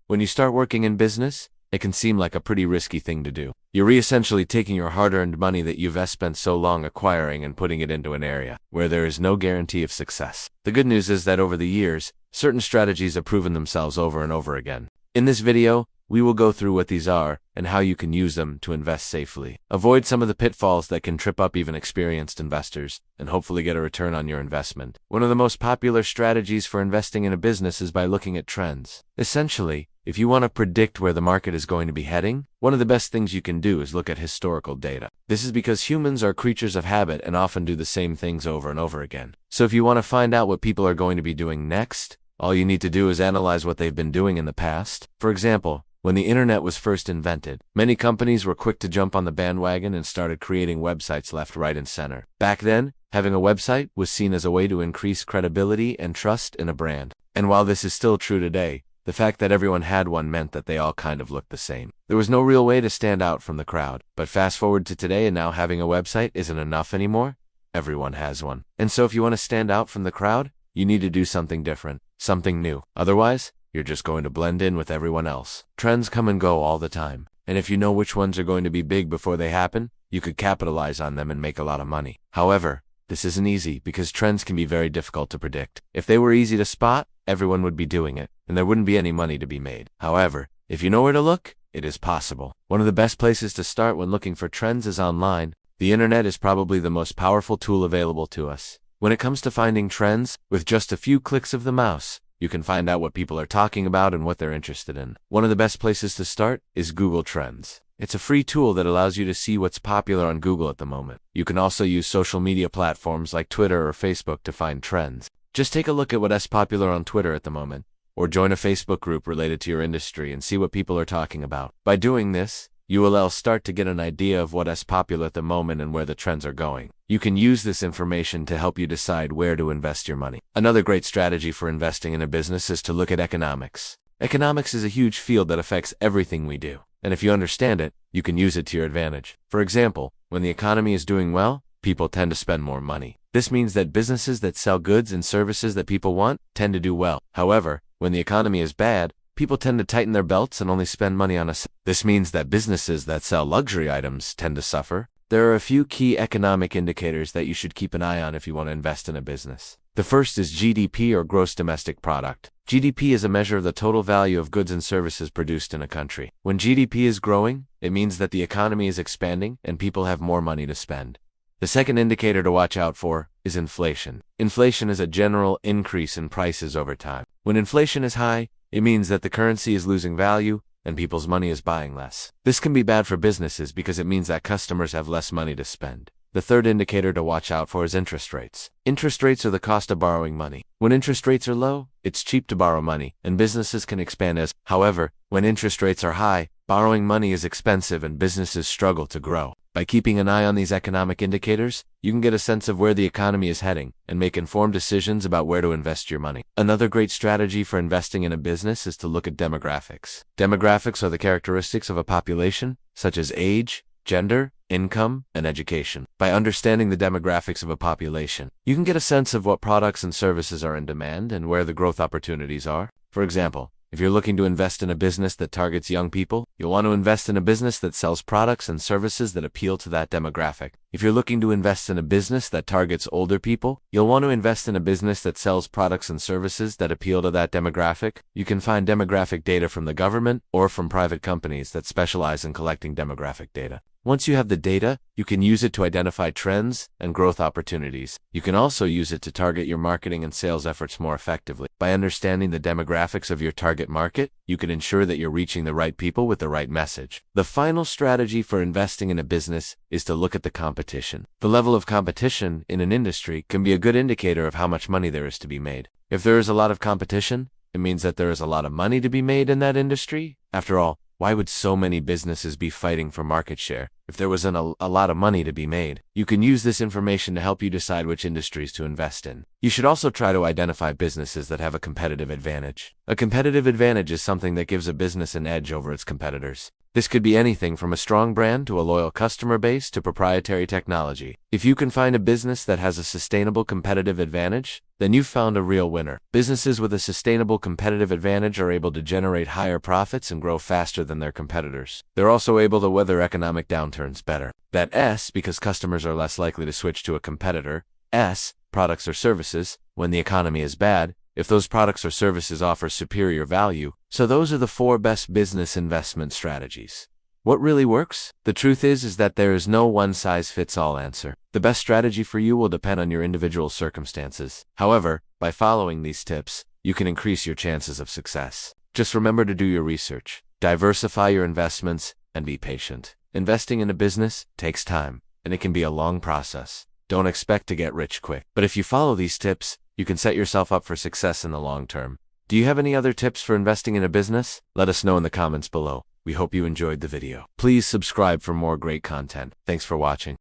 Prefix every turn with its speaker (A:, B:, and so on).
A: When you start working in business, it can seem like a pretty risky thing to do. You're essentially taking your hard-earned money that you've spent so long acquiring and putting it into an area where there is no guarantee of success. The good news is that over the years, certain strategies have proven themselves over and over again. In this video, we will go through what these are and how you can use them to invest safely. Avoid some of the pitfalls that can trip up even experienced investors and hopefully get a return on your investment. One of the most popular strategies for investing in a business is by looking at trends. Essentially, if you want to predict where the market is going to be heading, one of the best things you can do is look at historical data. This is because humans are creatures of habit and often do the same things over and over again. So if you want to find out what people are going to be doing next, all you need to do is analyze what they've been doing in the past. For example, when the internet was first invented, many companies were quick to jump on the bandwagon and started creating websites left, right, and center. Back then, having a website was seen as a way to increase credibility and trust in a brand. And while this is still true today, the fact that everyone had one meant that they all kind of looked the same. There was no real way to stand out from the crowd. But fast forward to today, and now having a website isn't enough anymore. Everyone has one. And so if you want to stand out from the crowd, you need to do something different, something new. Otherwise, you're just going to blend in with everyone else. Trends come and go all the time, and if you know which ones are going to be big before they happen, you could capitalize on them and make a lot of money. However, this isn't easy because trends can be very difficult to predict. If they were easy to spot, everyone would be doing it, and there wouldn't be any money to be made. However, if you know where to look, it is possible. One of the best places to start when looking for trends is online. The internet is probably the most powerful tool available to us. When it comes to finding trends, with just a few clicks of the mouse, you can find out what people are talking about and what they're interested in. One of the best places to start is Google Trends. It's a free tool that allows you to see what's popular on Google at the moment. You can also use social media platforms like Twitter or Facebook to find trends. Just take a look at what's popular on Twitter at the moment, or join a Facebook group related to your industry and see what people are talking about. By doing this, you will start to get an idea of what's popular at the moment and where the trends are going. You can use this information to help you decide where to invest your money. Another great strategy for investing in a business is to look at economics. Economics is a huge field that affects everything we do, and if you understand it, you can use it to your advantage. For example, when the economy is doing well, people tend to spend more money. This means that businesses that sell goods and services that people want tend to do well. However, when the economy is bad, people tend to tighten their belts and only spend money on This means that businesses that sell luxury items tend to suffer. There are a few key economic indicators that you should keep an eye on if you want to invest in a business. The first is GDP, or Gross Domestic Product. GDP is a measure of the total value of goods and services produced in a country. When GDP is growing, it means that the economy is expanding and people have more money to spend. The second indicator to watch out for is inflation. Inflation is a general increase in prices over time. When inflation is high, it means that the currency is losing value and people's money is buying less. This can be bad for businesses because it means that customers have less money to spend. The third indicator to watch out for is interest rates. Interest rates are the cost of borrowing money. When interest rates are low, it's cheap to borrow money, and businesses can expand However, when interest rates are high, borrowing money is expensive and businesses struggle to grow. By keeping an eye on these economic indicators, you can get a sense of where the economy is heading and make informed decisions about where to invest your money. Another great strategy for investing in a business is to look at demographics. Demographics are the characteristics of a population, such as age, gender, income, and education. By understanding the demographics of a population, you can get a sense of what products and services are in demand and where the growth opportunities are. For example, if you're looking to invest in a business that targets young people, you'll want to invest in a business that sells products and services that appeal to that demographic. If you're looking to invest in a business that targets older people, you'll want to invest in a business that sells products and services that appeal to that demographic. You can find demographic data from the government or from private companies that specialize in collecting demographic data. Once you have the data, you can use it to identify trends and growth opportunities. You can also use it to target your marketing and sales efforts more effectively. By understanding the demographics of your target market, you can ensure that you're reaching the right people with the right message. The final strategy for investing in a business is to look at the competition. The level of competition in an industry can be a good indicator of how much money there is to be made. If there is a lot of competition, it means that there is a lot of money to be made in that industry. After all, why would so many businesses be fighting for market share if there wasn't a lot of money to be made? You can use this information to help you decide which industries to invest in. You should also try to identify businesses that have a competitive advantage. A competitive advantage is something that gives a business an edge over its competitors. This could be anything from a strong brand to a loyal customer base to proprietary technology. If you can find a business that has a sustainable competitive advantage, then you've found a real winner. Businesses with a sustainable competitive advantage are able to generate higher profits and grow faster than their competitors. They're also able to weather economic downturns better. That S, because customers are less likely to switch to a competitor. S, products or services, when the economy is bad, if those products or services offer superior value. So those are the 4 best business investment strategies. What really works? The truth is that there is no one-size-fits-all answer. The best strategy for you will depend on your individual circumstances. However, by following these tips, you can increase your chances of success. Just remember to do your research, diversify your investments, and be patient. Investing in a business takes time, and it can be a long process. Don't expect to get rich quick. But if you follow these tips, you can set yourself up for success in the long term. Do you have any other tips for investing in a business? Let us know in the comments below. We hope you enjoyed the video. Please subscribe for more great content. Thanks for watching.